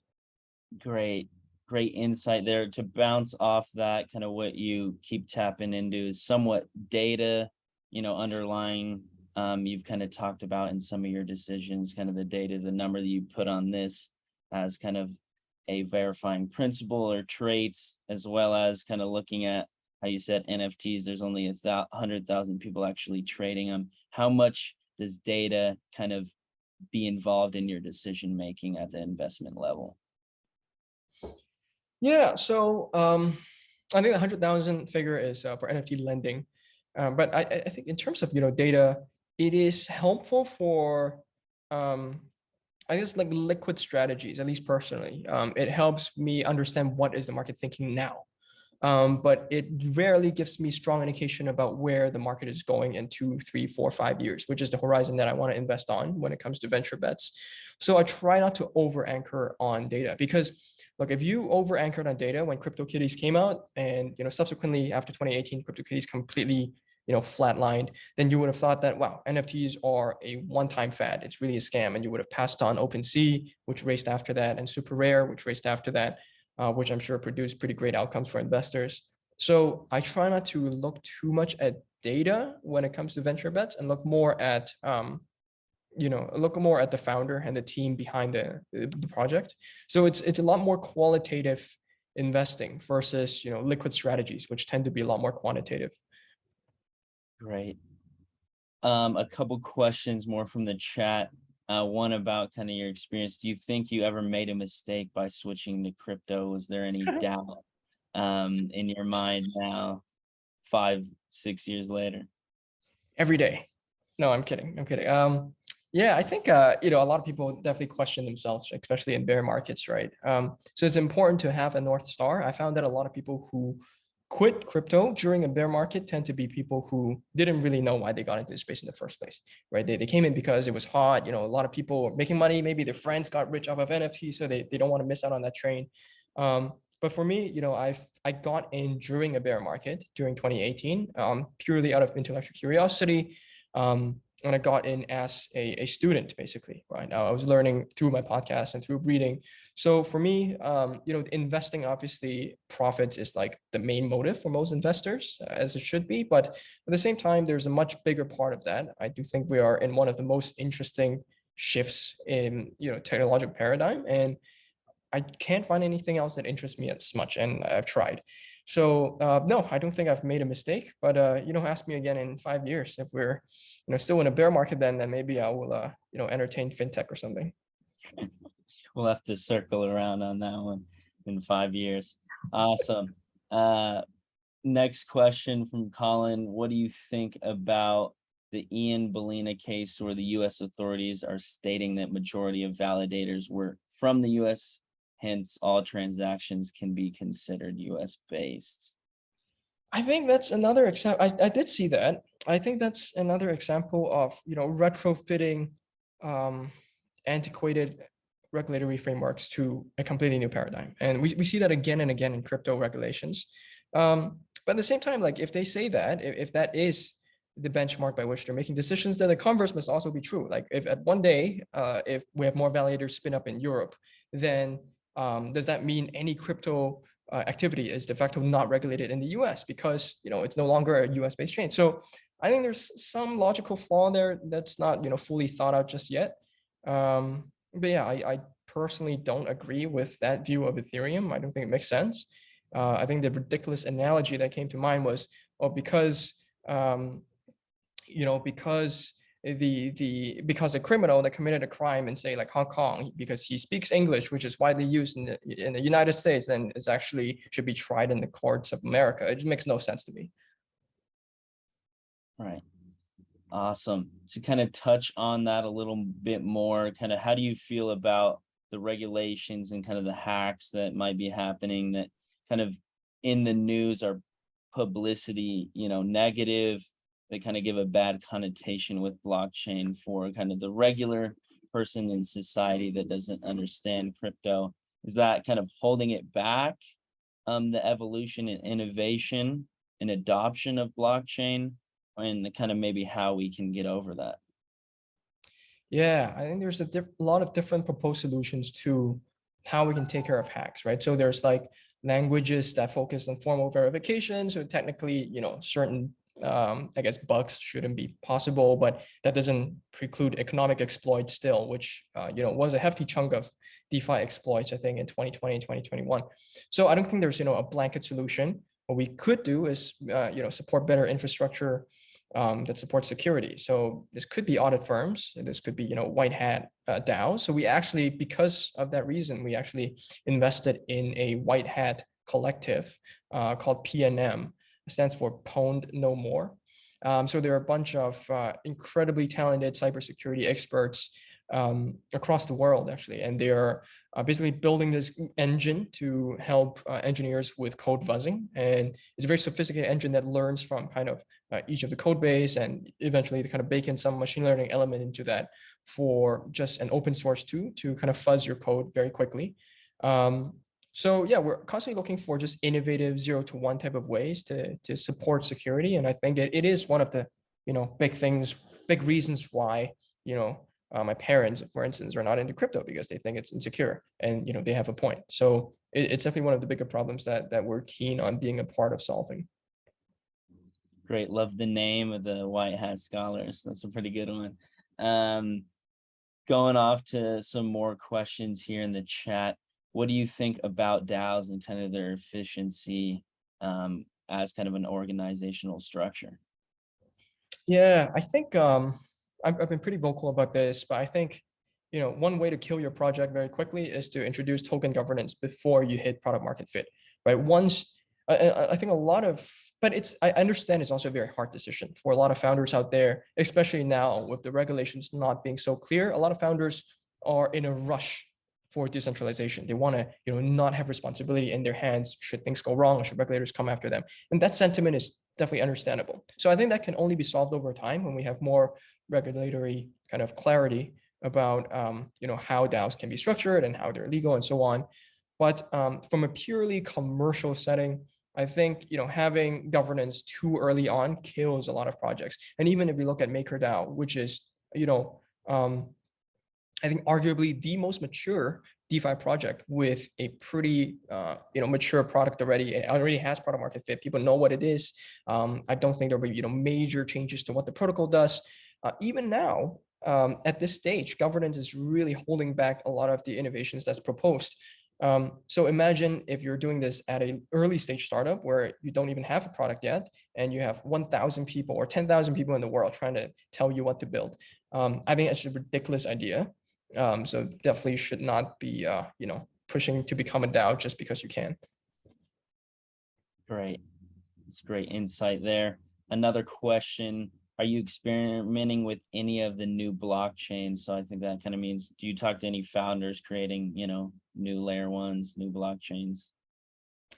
Great insight there. To bounce off that, kind of what you keep tapping into is somewhat data, underlying. You've kind of talked about in some of your decisions, kind of the data, the number that you put on this as kind of a verifying principle or traits, as well as kind of looking at how you said NFTs, there's only 100,000 people actually trading them. How much does data kind of be involved in your decision making at the investment level? Yeah, so I think the 100,000 figure is for NFT lending, but I think in terms of data, it is helpful for I guess like liquid strategies, at least personally. It helps me understand what is the market thinking now, but it rarely gives me strong indication about where the market is going in 2, 3, 4, 5 years, which is the horizon that I want to invest on when it comes to venture bets. So I try not to over anchor on data, because look, if you over anchored on data when CryptoKitties came out, and subsequently after 2018, CryptoKitties completely flatlined, then you would have thought that, wow, NFTs are a one-time fad. It's really a scam, and you would have passed on OpenSea, which raced after that, and Super Rare, which raced after that. Which I'm sure produced pretty great outcomes for investors. So I try not to look too much at data when it comes to venture bets, and look more at the founder and the team behind the project. So it's a lot more qualitative investing versus liquid strategies, which tend to be a lot more quantitative. Great. A couple questions more from the chat. One about kind of your experience. Do you think you ever made a mistake by switching to crypto? Was there any doubt in your mind now, 5, 6 years later? Every day. No, I'm kidding. Yeah, I think a lot of people definitely question themselves, especially in bear markets, right? So it's important to have a North Star. I found that a lot of people who quit crypto during a bear market tend to be people who didn't really know why they got into the space in the first place, right? They came in because it was hot. A lot of people were making money. Maybe their friends got rich off of NFT, so they don't want to miss out on that train. But for me, I got in during a bear market during 2018, purely out of intellectual curiosity. And I got in as a student, basically, right? I was learning through my podcast and through reading. So for me, investing, obviously, profits is like the main motive for most investors, as it should be. But at the same time, there's a much bigger part of that. I do think we are in one of the most interesting shifts in, technological paradigm. And I can't find anything else that interests me as much, and I've tried. So no, I don't think I've made a mistake. But ask me again in 5 years if we're still in a bear market. Then maybe I will entertain fintech or something. We'll have to circle around on that one in 5 years. Awesome. Next question from Colin. What do you think about the Ian Ballina case where the U.S. authorities are stating that majority of validators were from the U.S., hence all transactions can be considered US based? I think that's another example. I did see that. I think that's another example of, retrofitting antiquated regulatory frameworks to a completely new paradigm. And we see that again and again in crypto regulations. But at the same time, like if they say that, if that is the benchmark by which they're making decisions, then the converse must also be true. Like if at one day, if we have more validators spin up in Europe, then does that mean any crypto activity is de facto not regulated in the US because it's no longer a US based chain? So I think there's some logical flaw there that's not fully thought out just yet. But yeah, I personally don't agree with that view of Ethereum. I don't think it makes sense. I think the ridiculous analogy that came to mind was, because because a criminal that committed a crime in, say, like Hong Kong, because he speaks English, which is widely used in the United States, and is actually should be tried in the courts of America. It just makes no sense to me. Right. Awesome. To kind of touch on that a little bit more, kind of how do you feel about the regulations and kind of the hacks that might be happening that kind of in the news are publicity, negative? They kind of give a bad connotation with blockchain for kind of the regular person in society that doesn't understand crypto. Is that kind of holding it back, the evolution and innovation and adoption of blockchain, and kind of maybe how we can get over that? Yeah, I think there's a lot of different proposed solutions to how we can take care of hacks, right? So there's like languages that focus on formal verification. So technically, certain I guess bugs shouldn't be possible, but that doesn't preclude economic exploits still, which was a hefty chunk of DeFi exploits, I think, in 2020 and 2021. So I don't think there's a blanket solution. What we could do is support better infrastructure that supports security. So this could be audit firms, this could be white hat DAOs. So we actually, because of that reason, we actually invested in a white hat collective called PNM. Stands for Pwned No More. So there are a bunch of incredibly talented cybersecurity experts across the world, actually, and they are basically building this engine to help engineers with code fuzzing. And it's a very sophisticated engine that learns from kind of each of the code base, and eventually to kind of bake in some machine learning element into that for just an open source tool to kind of fuzz your code very quickly. So yeah, we're constantly looking for just innovative 0 to 1 type of ways to support security. And I think it is one of the, big reasons why, my parents, for instance, are not into crypto, because they think it's insecure, and, they have a point. So it's definitely one of the bigger problems that we're keen on being a part of solving. Great. Love the name of the White Hat Scholars. That's a pretty good one. Going off to some more questions here in the chat. What do you think about DAOs and kind of their efficiency as kind of an organizational structure? Yeah, I think I've been pretty vocal about this, but I think, one way to kill your project very quickly is to introduce token governance before you hit product market fit, right? I think but I understand it's also a very hard decision for a lot of founders out there, especially now with the regulations not being so clear. A lot of founders are in a rush for decentralization. They want to, not have responsibility in their hands should things go wrong or should regulators come after them. And that sentiment is definitely understandable. So I think that can only be solved over time when we have more regulatory kind of clarity about, how DAOs can be structured and how they're legal and so on. But from a purely commercial setting, I think having governance too early on kills a lot of projects. And even if you look at MakerDAO, which is I think arguably the most mature DeFi project with a pretty mature product already. It already has product market fit. People know what it is. I don't think there'll be major changes to what the protocol does. Even now, at this stage, governance is really holding back a lot of the innovations that's proposed. So imagine if you're doing this at an early stage startup where you don't even have a product yet, and you have 1,000 people or 10,000 people in the world trying to tell you what to build. I think it's a ridiculous idea. So definitely should not be, pushing to become a DAO just because you can. Great. It's great insight there. Another question. Are you experimenting with any of the new blockchains? So I think that kind of means, do you talk to any founders creating, new layer ones, new blockchains?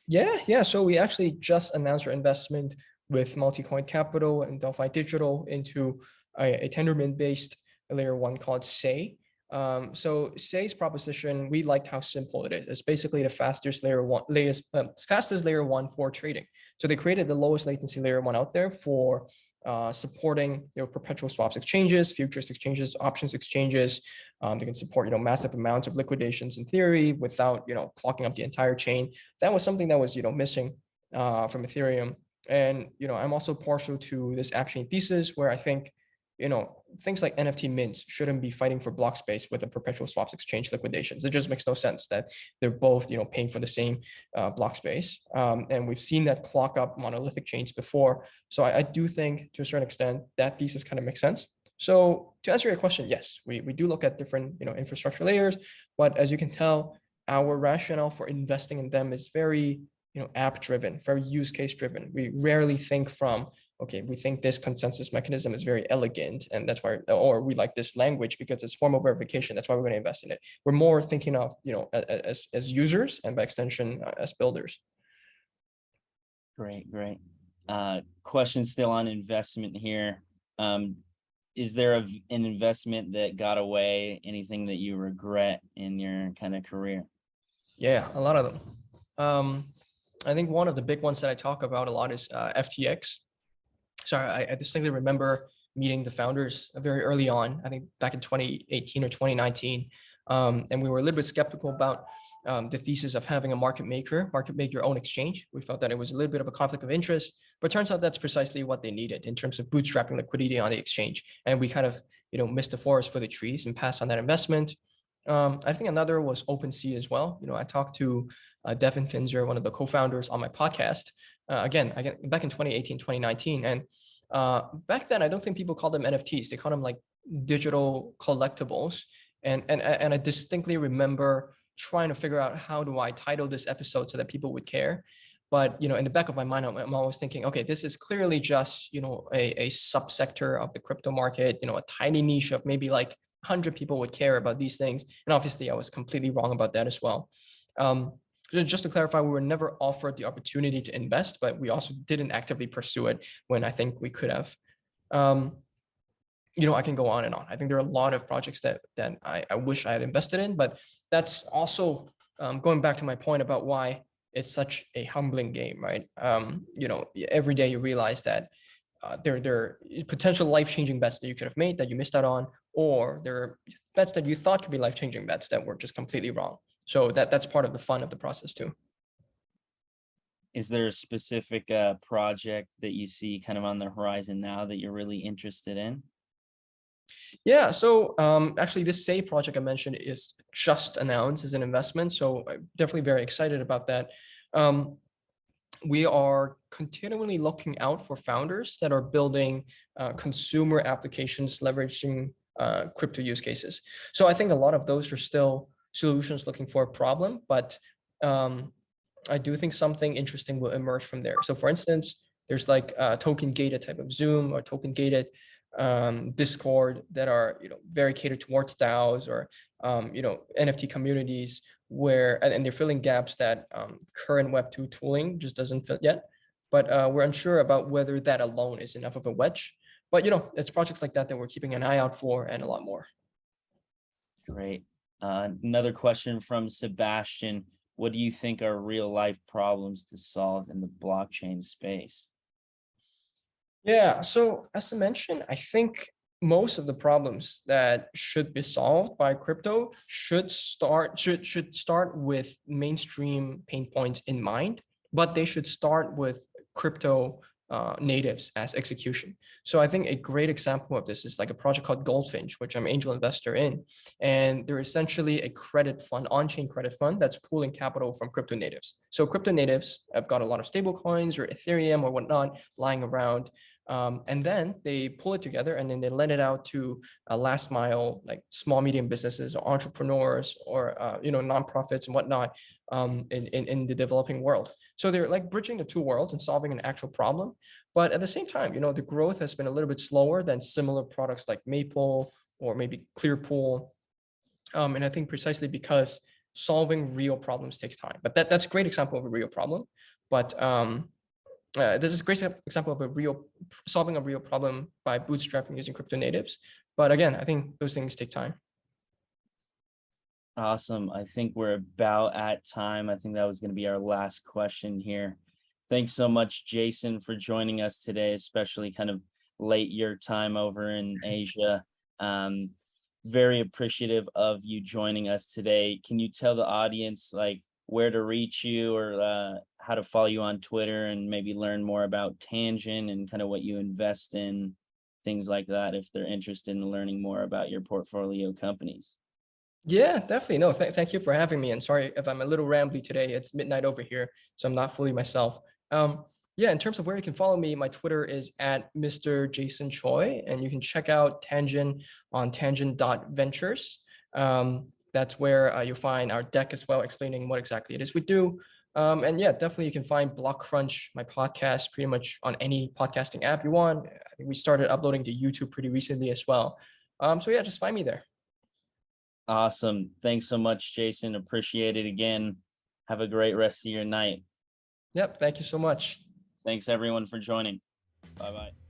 Yeah. So we actually just announced our investment with Multicoin Capital and Delphi Digital into a Tendermint-based layer one called Say. So Say's proposition, we liked how simple it is. It's basically the fastest layer one for trading. So they created the lowest latency layer one out there for supporting perpetual swaps exchanges, futures exchanges, options exchanges. They can support massive amounts of liquidations in theory without clocking up the entire chain. That was something that was missing from Ethereum. And I'm also partial to this app chain thesis where I think things like NFT mints shouldn't be fighting for block space with a perpetual swaps exchange liquidations. It just makes no sense that they're both, paying for the same block space. And we've seen that clock up monolithic chains before. So I do think to a certain extent that thesis kind of makes sense. So to answer your question, yes, we do look at different, infrastructure layers, but as you can tell, our rationale for investing in them is very, app driven, very use case driven. We rarely think from, okay, we think this consensus mechanism is very elegant, and that's why, or we like this language because it's formal verification. That's why we're going to invest in it. We're more thinking of, as users and by extension as builders. Great. Question still on investment here. Is there an investment that got away? Anything that you regret in your kind of career? Yeah, a lot of them. I think one of the big ones that I talk about a lot is FTX. So I distinctly remember meeting the founders very early on, I think back in 2018 or 2019. And we were a little bit skeptical about the thesis of having a market make your own exchange. We felt that it was a little bit of a conflict of interest, but turns out that's precisely what they needed in terms of bootstrapping liquidity on the exchange. And we kind of, missed the forest for the trees and passed on that investment. I think another was OpenSea as well. I talked to Devin Finzer, one of the co-founders, on my podcast. Again, back in 2018, 2019. And back then, I don't think people called them NFTs. They called them like digital collectibles. And I distinctly remember trying to figure out how do I title this episode so that people would care. But, in the back of my mind, I'm always thinking, okay, this is clearly just, a subsector of the crypto market, a tiny niche of maybe like 100 people would care about these things. And obviously I was completely wrong about that as well. Just to clarify, we were never offered the opportunity to invest, but we also didn't actively pursue it when I think we could have. I can go on and on. I think there are a lot of projects that I wish I had invested in, but that's also going back to my point about why it's such a humbling game, right? Every day you realize that there are potential life-changing bets that you could have made that you missed out on, or there are bets that you thought could be life-changing bets that were just completely wrong. So that's part of the fun of the process too. Is there a specific project that you see kind of on the horizon now that you're really interested in? Yeah, so actually this Say project I mentioned is just announced as an investment. So I'm definitely very excited about that. We are continually looking out for founders that are building consumer applications leveraging crypto use cases. So I think a lot of those are still solutions looking for a problem, but I do think something interesting will emerge from there. So for instance, there's like a token gated type of Zoom or token gated Discord that are very catered towards DAOs or NFT communities where and they're filling gaps that current Web2 tooling just doesn't fit yet. But we're unsure about whether that alone is enough of a wedge. But it's projects like that that we're keeping an eye out for, and a lot more. Great. Another question from Sebastian. what do you think are real life problems to solve in the blockchain space? Yeah, so as I mentioned, I think most of the problems that should be solved by crypto should start with mainstream pain points in mind, but they should start with crypto natives as execution. So I think a great example of this is like a project called Goldfinch, which I'm angel investor in, and they're essentially a credit fund, on-chain credit fund that's pooling capital from crypto natives. So crypto natives have got a lot of stable coins or Ethereum or whatnot lying around. And then they pull it together and then they lend it out to last mile, like small, medium businesses or entrepreneurs or, nonprofits and whatnot in the developing world. So they're like bridging the two worlds and solving an actual problem. But at the same time, the growth has been a little bit slower than similar products like Maple or maybe Clearpool. And I think precisely because solving real problems takes time. But that's a great example of a real problem. But this is a great example of solving a real problem by bootstrapping using crypto natives. But again, I think those things take time. Awesome. I think we're about at time. I think that was going to be our last question here. Thanks so much, Jason, for joining us today, especially kind of late your time over in Asia. Very appreciative of you joining us today. Can you tell the audience like where to reach you or how to follow you on Twitter and maybe learn more about Tangent and kind of what you invest in, things like that, if they're interested in learning more about your portfolio companies? Yeah, definitely. No, thank you for having me. And sorry if I'm a little rambly today. It's midnight over here, so I'm not fully myself. Yeah, in terms of where you can follow me, my Twitter is at Mr. Jason Choi, and you can check out Tangent on tangent.ventures. That's where you'll find our deck as well, explaining what exactly it is we do. And yeah, definitely you can find Blockcrunch, my podcast, pretty much on any podcasting app you want. I think we started uploading to YouTube pretty recently as well. So yeah, just find me there. Awesome. Thanks so much, Jason. Appreciate it again. Have a great rest of your night. Yep. Thank you so much. Thanks everyone for joining. Bye-bye.